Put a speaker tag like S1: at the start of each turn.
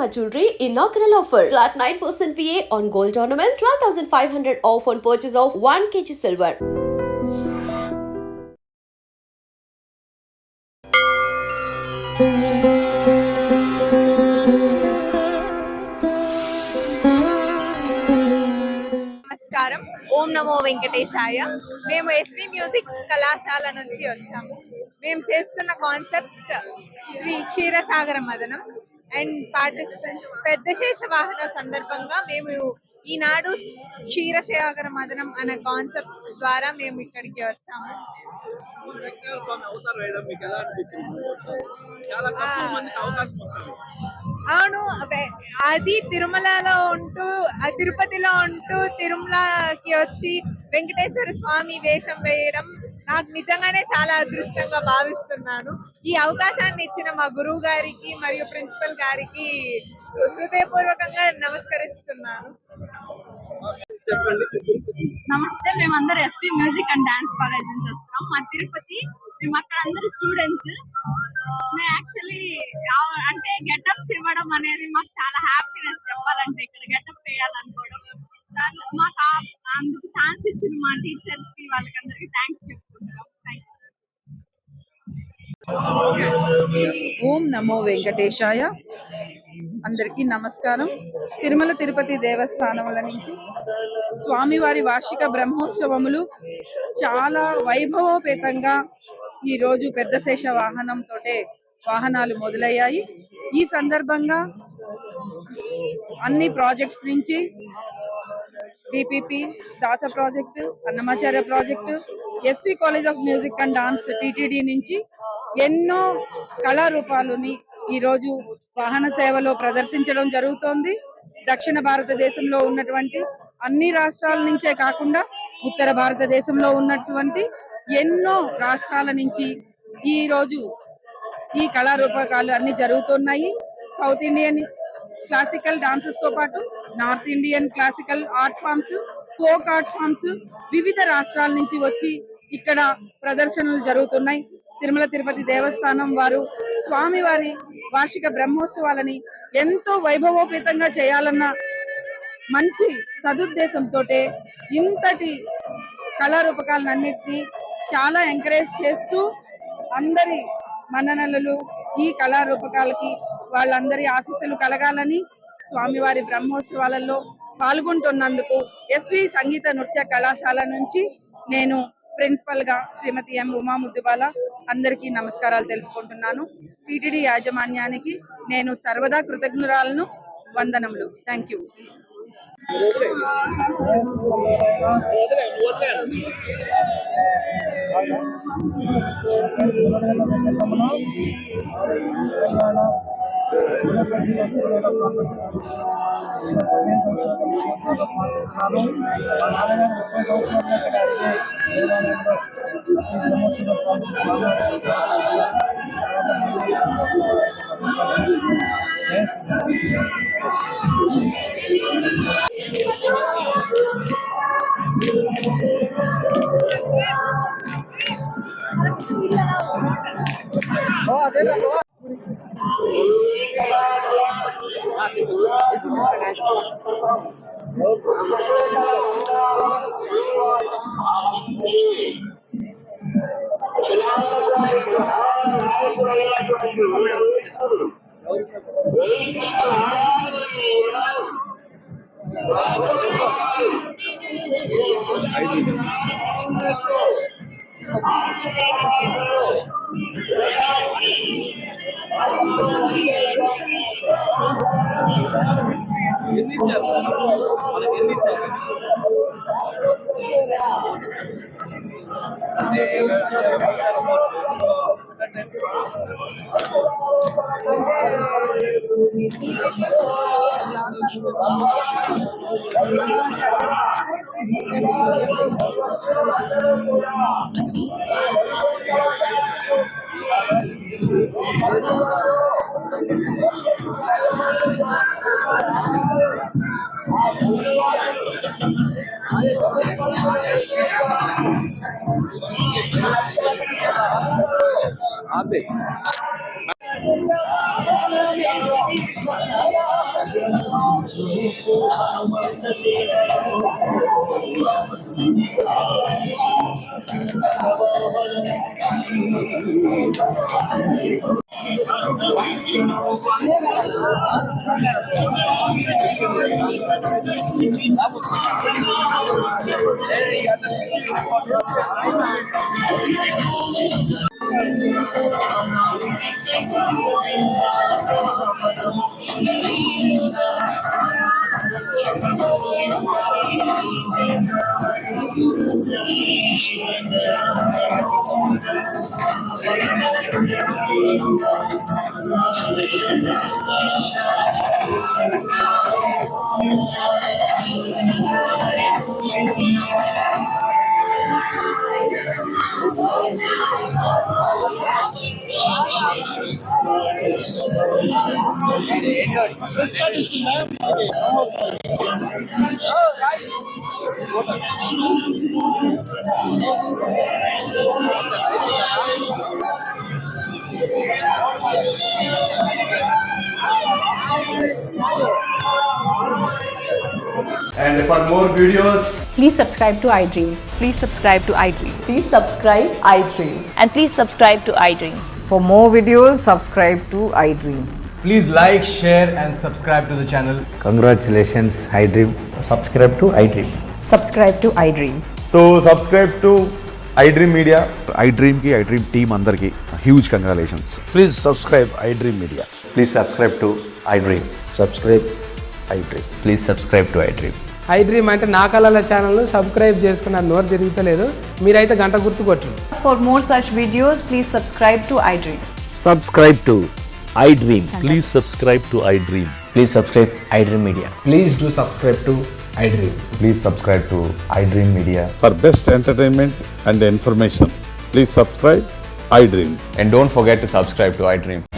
S1: Shalimar Jewelry inaugural offer. Flat 9% VA on gold ornaments, 12,500 off on purchase of 1 kg silver.
S2: నమస్కారం. ఓం నమో వెంకటేశాయ. మేము SV music కళాశాల నుంచి వచ్చాము. మేము చేస్తున్న కాన్సెప్ట్ శ్రీ క్షీరసాగర మదనం అండ్ పార్టిసిపెంట్స్ పెద్ద శేష వాహన సందర్భంగా మేము ఈనాడు క్షీరసాగర మదనం అనే కాన్సెప్ట్ ద్వారా మేము ఇక్కడికి వచ్చాము. అవును, అది తిరుమలలో ఉంటూ తిరుపతిలో ఉంటూ తిరుమలకి వచ్చి వెంకటేశ్వర స్వామి వేషం వేయడం నాకు నిజంగానే చాలా అదృష్టంగా భావిస్తున్నాను. ఈ అవకాశాన్ని ఇచ్చిన మా గురువు గారికి మరియు ప్రిన్సిపల్ గారికి హృదయపూర్వకంగా నమస్కరిస్తున్నాను.
S3: నమస్తే, మేమందరూ SV music and dance college నుంచి వస్తున్నాం. మా తిరుపతి, మేము అక్కడ అందరు స్టూడెంట్స్. మేము యాక్చువల్లీ అంటే గెటప్స్ ఇవ్వడం అనేది మాకు చాలా హ్యాపీనెస్. చెప్పాలంటే ఇక్కడ గెటప్ వేయాలనుకోవడం, మాకు అందుకు ఛాన్స్ ఇచ్చిన మా టీచర్స్ కి వాళ్ళకందరికి థ్యాంక్స్ చెప్పుకుంటున్నాం.
S4: ఓం నమో వెంకటేశాయ. అందరికీ నమస్కారం. తిరుమల తిరుపతి దేవస్థానముల నుంచి స్వామివారి వార్షిక బ్రహ్మోత్సవములు చాలా వైభవోపేతంగా ఈరోజు పెద్ద శేష వాహనంతో వాహనాలు మొదలయ్యాయి. ఈ సందర్భంగా అన్ని ప్రాజెక్ట్స్ నుంచి DPP, Dasa project, Annamacharya project, SV college of music and dance TTD నుంచి ఎన్నో కళారూపాలని ఈరోజు వాహన సేవలో ప్రదర్శించడం జరుగుతోంది. దక్షిణ భారతదేశంలో ఉన్నటువంటి అన్ని రాష్ట్రాల నుంచే కాకుండా ఉత్తర భారతదేశంలో ఉన్నటువంటి ఎన్నో రాష్ట్రాల నుంచి ఈరోజు ఈ కళారూపకాలు అన్ని జరుగుతున్నాయి. సౌత్ ఇండియన్ క్లాసికల్ డాన్సెస్ తో పాటు north Indian classical art forms, folk art forms వివిధ రాష్ట్రాల నుంచి వచ్చి ఇక్కడ ప్రదర్శనలు జరుగుతున్నాయి. తిరుమల తిరుపతి దేవస్థానం వారు స్వామివారి వార్షిక బ్రహ్మోత్సవాలని ఎంతో వైభవోపేతంగా చేయాలన్న మంచి సదుద్దేశంతో ఇంతటి కళారూపకాలన్నింటినీ చాలా ఎంకరేజ్ చేస్తూ అందరి మన్ననలు ఈ కళారూపకాలకి వాళ్ళందరి ఆశీస్సులు కలగాలని స్వామివారి బ్రహ్మోత్సవాలలో పాల్గొంటున్నందుకు ఎస్వి సంగీత నృత్య కళాశాల నుంచి నేను ప్రిన్సిపల్ గా శ్రీమతి ఎం ఉమా ముద్దుబాల అందరికీ నమస్కారాలు తెలుపుకుంటున్నాను. టిటిడి యాజమాన్యానికి నేను సర్వదా కృతజ్ఞురాలను. వందనములు. Thank you.
S5: आप And for more videos,
S6: Please subscribe to iDream.
S7: Please subscribe to iDream.
S1: Please subscribe iDreams.
S7: And please subscribe to iDream.
S8: For more videos, subscribe to iDream.
S5: please like, share, and subscribe to the channel.
S9: Congratulations, iDream.
S5: Subscribe to iDream.
S8: Subscribe to iDream.
S10: So subscribe to iDream Media.
S11: iDream ki iDream team అందరికి huge congratulations.
S9: Please subscribe iDream Media.
S11: Please subscribe to iDream.
S9: Subscribe iDream.
S11: Please subscribe to iDream.
S12: iDream అంటే నా కళల ఛానల్ను subscribe చేసుకున్న నోరు తిరుగుతలేదు, మీరైతే గంట గుర్తు కొట్టండి.
S6: For more such videos, please subscribe to iDream.
S9: Subscribe to iDream.
S13: Please subscribe to iDream.
S11: Please subscribe iDream Media.
S5: Please do subscribe to iDream.
S11: Please subscribe to iDream Media.
S10: For best entertainment and information, please subscribe iDream.
S11: And don't forget to subscribe to iDream.